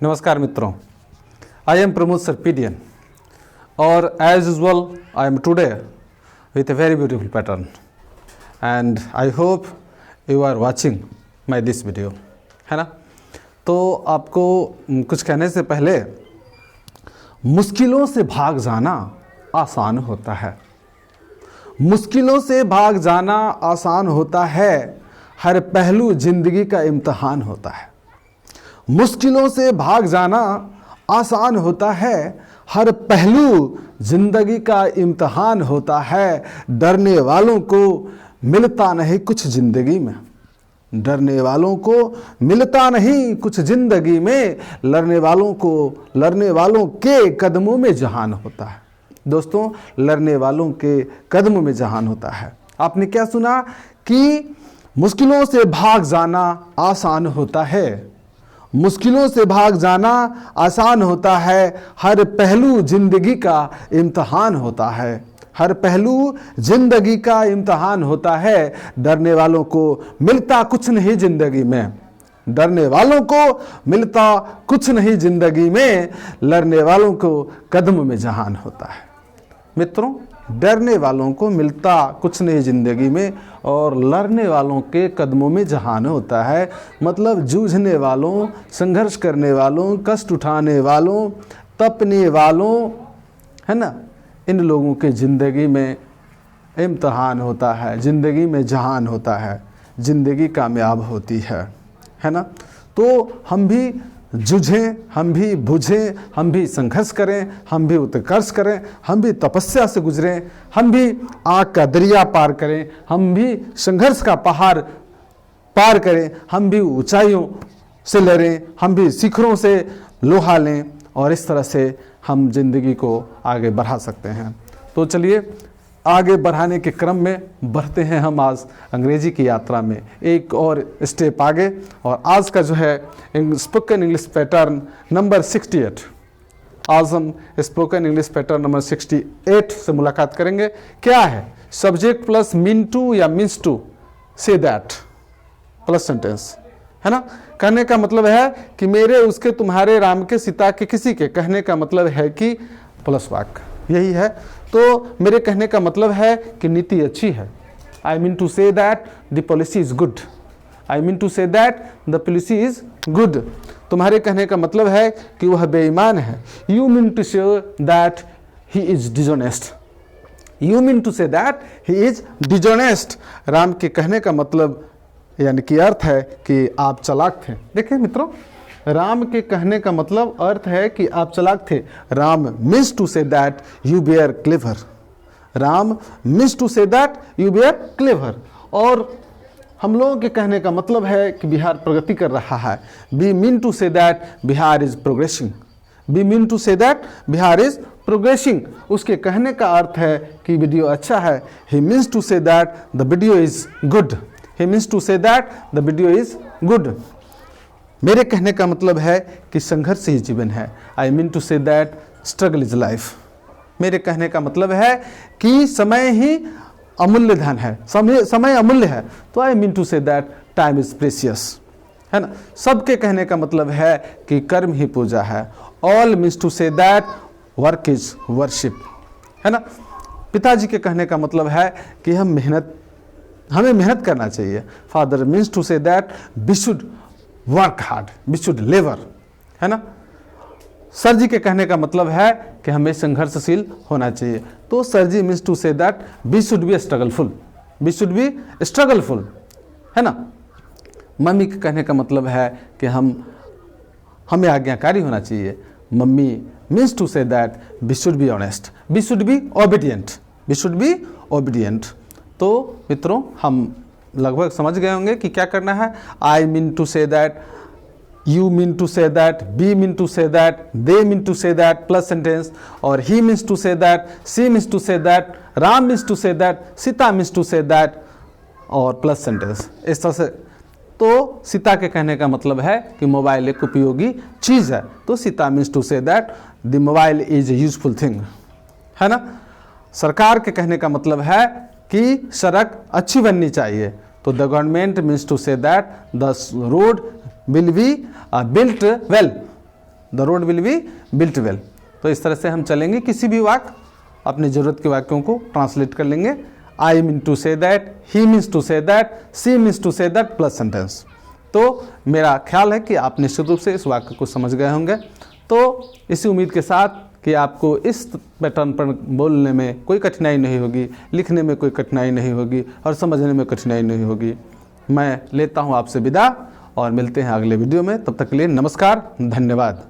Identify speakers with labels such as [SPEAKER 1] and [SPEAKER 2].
[SPEAKER 1] नमस्कार मित्रों, I am Pramod Sarpidian और as usual I am today with a very beautiful pattern and I hope you are watching my this video, है ना। तो आपको कुछ कहने से पहले, मुश्किलों से भाग जाना आसान होता है। मुश्किलों से भाग जाना आसान होता है, हर पहलू जिंदगी का इम्तहान होता है। मुश्किलों से भाग जाना आसान होता है, हर पहलू जिंदगी का इम्तहान होता है। डरने वालों को मिलता नहीं कुछ जिंदगी में, डरने वालों को मिलता नहीं कुछ जिंदगी में, लड़ने वालों के कदमों में जहान होता है। दोस्तों, लड़ने वालों के कदमों में जहान होता है। आपने क्या सुना कि मुश्किलों से भाग जाना आसान होता है, मुश्किलों से भाग जाना आसान होता है, हर पहलू जिंदगी का इम्तहान होता है, हर पहलू जिंदगी का इम्तहान होता है। डरने वालों को मिलता कुछ नहीं जिंदगी में, डरने वालों को मिलता कुछ नहीं जिंदगी में, लड़ने वालों को कदम में जहान होता है। मित्रों, डरने वालों को मिलता कुछ नहीं जिंदगी में और लड़ने वालों के कदमों में जहान होता है। मतलब जूझने वालों, संघर्ष करने वालों, कष्ट उठाने वालों, तपने वालों, है ना, इन लोगों के ज़िंदगी में इम्तहान होता है, ज़िंदगी में जहान होता है, ज़िंदगी कामयाब होती है ना। तो हम भी जूझें, हम भी बुझें, हम भी संघर्ष करें, हम भी उत्कर्ष करें, हम भी तपस्या से गुजरें, हम भी आग का दरिया पार करें, हम भी संघर्ष का पहाड़ पार करें, हम भी ऊंचाइयों से लड़ें, हम भी शिखरों से लोहा लें और इस तरह से हम जिंदगी को आगे बढ़ा सकते हैं। तो चलिए आगे बढ़ाने के क्रम में बढ़ते हैं हम आज अंग्रेजी की यात्रा में एक और स्टेप आगे। और आज का जो है स्पोकन इंग्लिश पैटर्न नंबर 68, आज हम स्पोकन इंग्लिश पैटर्न नंबर 68 से मुलाकात करेंगे। क्या है? सब्जेक्ट प्लस मीन टू या means to say that plus sentence, है ना। कहने का मतलब है कि मेरे, उसके, तुम्हारे, राम के, सीता के, किसी के। कहने का मतलब है कि प्लस वाक्य यही है। तो मेरे कहने का मतलब है कि नीति अच्छी है। I mean to say that the policy is good, I mean to say that the policy is good. तुम्हारे कहने का मतलब है कि वह बेईमान है। You mean to say that he is dishonest, you mean to say that he is dishonest. Ram के कहने का मतलब यानी कि अर्थ है कि आप चालाक थे। देखिए मित्रों, राम के कहने का मतलब अर्थ है कि आप चालाक थे। Ram means to say that you were clever, Ram means to say that you were clever. और हम लोगों के कहने का मतलब है कि बिहार प्रगति कर रहा है। We mean to say that Bihar is progressing, we mean to say that Bihar is progressing. उसके कहने का अर्थ है कि वीडियो अच्छा है। He means to say that the video is good, he means to say that the video is good. मेरे कहने का मतलब है कि संघर्ष ही जीवन है। I mean to say that struggle is life. मेरे कहने का मतलब है कि समय ही अमूल्य धन है, समय अमूल्य है। तो I mean to say that time is precious, है ना। सबके कहने का मतलब है कि कर्म ही पूजा है। All means to say that work is worship, है ना। पिताजी के कहने का मतलब है कि हमें मेहनत करना चाहिए। Father means to say that we should work hard, we should labour, है ना। सर जी के कहने का मतलब है कि हमें संघर्षशील होना चाहिए। तो sir ji means to say that we should be struggleful, we should be struggleful, है ना। मम्मी के कहने का मतलब है कि हमें आज्ञाकारी होना चाहिए। Mummy means to say that we should be honest, we should be obedient, we should be obedient. तो मित्रों, हम लगभग समझ गए होंगे कि क्या करना है। I mean to say that, you mean to say that, we mean to say that, they mean to say that plus sentence, और he means to say that, she means to say that, Ram means to say that, Sita means to say that और plus sentence. इस तरह से तो सीता के कहने का मतलब है कि मोबाइल एक उपयोगी चीज़ है। तो Sita means to say that the mobile is a useful thing, है ना। सरकार के कहने का मतलब है कि सड़क अच्छी बननी चाहिए। तो the government means to say that the road will be built well, the road will be built well. तो इस तरह से हम चलेंगे, किसी भी वाक्य अपनी ज़रूरत के वाक्यों को ट्रांसलेट कर लेंगे। I mean to say that, he means to say that, she means to say that plus sentence. तो मेरा ख्याल है कि आप निश्चित रूप से इस वाक्य को समझ गए होंगे। तो इसी उम्मीद के साथ कि आपको इस पैटर्न पर बोलने में कोई कठिनाई नहीं होगी, लिखने में कोई कठिनाई नहीं होगी और समझने में कठिनाई नहीं होगी। मैं लेता हूं आपसे विदा और मिलते हैं अगले वीडियो में। तब तक के लिए नमस्कार, धन्यवाद।